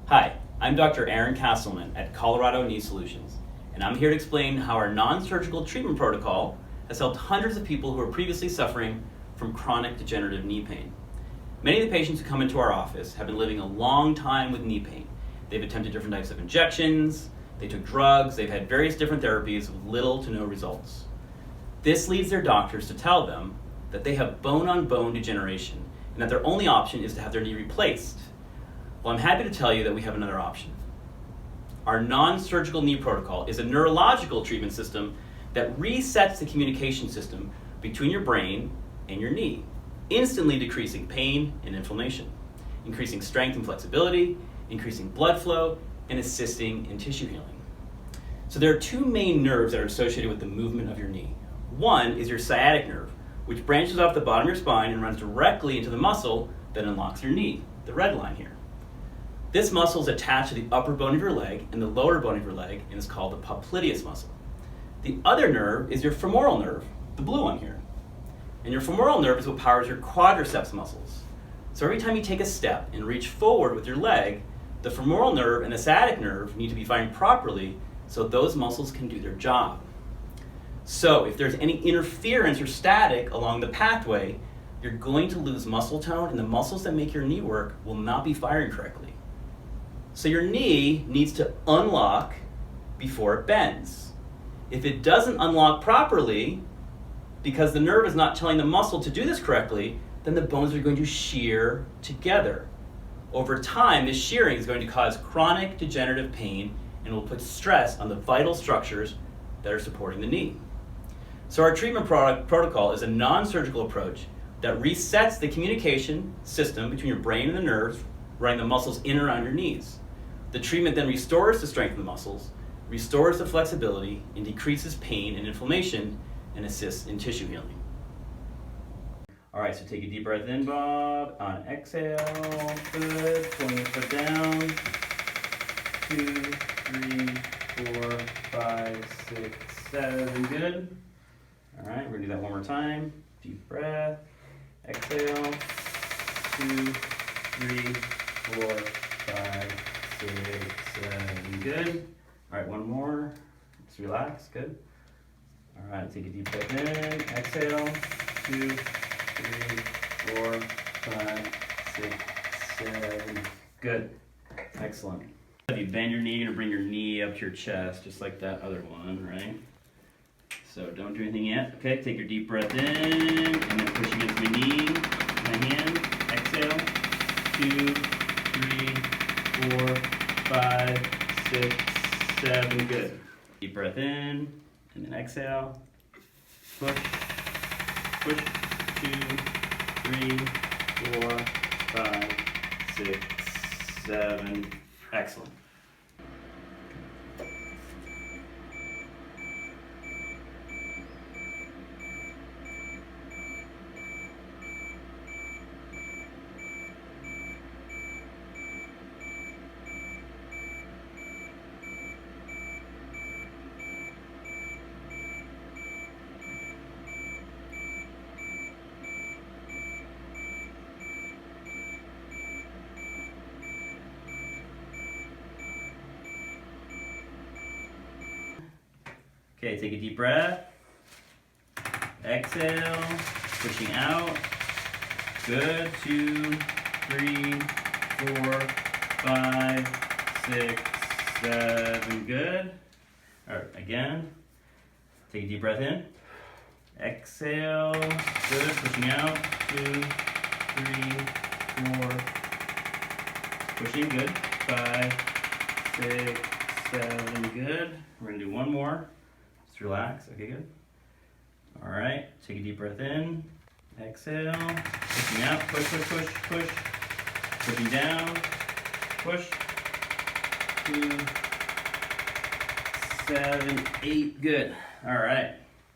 Hi, I'm Dr. Aaron Castleman at Colorado Knee Solutions, and I'm here to explain how our non-surgical treatment protocol has helped hundreds of people who were previously suffering from chronic degenerative knee pain. Many of the patients who come into our office have been living a long time with knee pain. They've attempted different types of injections, they took drugs, they've had various different therapies with little to no results. This leads their doctors to tell them that they have bone-on-bone degeneration and that their only option is to have their knee replaced. Well, I'm happy to tell you that we have another option. Our non-surgical knee protocol is a neurological treatment system that resets the communication system between your brain and your knee, instantly decreasing pain and inflammation, increasing strength and flexibility, increasing blood flow, and assisting in tissue healing. So there are two main nerves that are associated with the movement of your knee. One is your sciatic nerve, which branches off the bottom of your spine and runs directly into the muscle that unlocks your knee, the red line here. This muscle is attached to the upper bone of your leg and the lower bone of your leg, and is called the popliteus muscle. The other nerve is your femoral nerve, the blue one here. And your femoral nerve is what powers your quadriceps muscles. So every time you take a step and reach forward with your leg, the femoral nerve and the sciatic nerve need to be firing properly so those muscles can do their job. So if there's any interference or static along the pathway, you're going to lose muscle tone, and the muscles that make your knee work will not be firing correctly. So your knee needs to unlock before it bends. If it doesn't unlock properly, because the nerve is not telling the muscle to do this correctly, then the bones are going to shear together. Over time, this shearing is going to cause chronic degenerative pain and will put stress on the vital structures that are supporting the knee. So our treatment protocol is a non-surgical approach that resets the communication system between your brain and the nerves, running the muscles in and around your knees. The treatment then restores the strength of the muscles, restores the flexibility, and decreases pain and inflammation, and assists in tissue healing. All right, so take a deep breath in, Bob. On exhale, good. Pulling your foot down. 2, 3, 4, 5, 6, 7, good. All right, we're gonna do that one more time. Deep breath. Exhale. 2, 3, 4, 5, 6, 7, good. All right, one more. Just relax, good. All right, take a deep breath in. Exhale. 2, 3, 4, 5, 6, 7. Good. Excellent. If you bend your knee, you're gonna bring your knee up to your chest, just like that other one, right? So don't do anything yet. Okay, take your deep breath in, and then push against my knee, my hand. Exhale. 2, 3, 4, 5, 6, 7. Good. Deep breath in, and then exhale. Push. Push. 2, 3, 4, 5, 6, 7. Excellent. Okay, take a deep breath. Exhale, pushing out. Good. 2, 3, 4, 5, 6, 7. Good. All right, again. Take a deep breath in. Exhale. Good. Pushing out. 2, 3, 4. Pushing. Good. 5, 6, 7. Good. We're gonna do one more. Just relax. Okay, good. All right, take a deep breath in. Exhale. Pushing out. Push, push, push, push. Pushing down. Push. 2, 7, 8. Good. All right.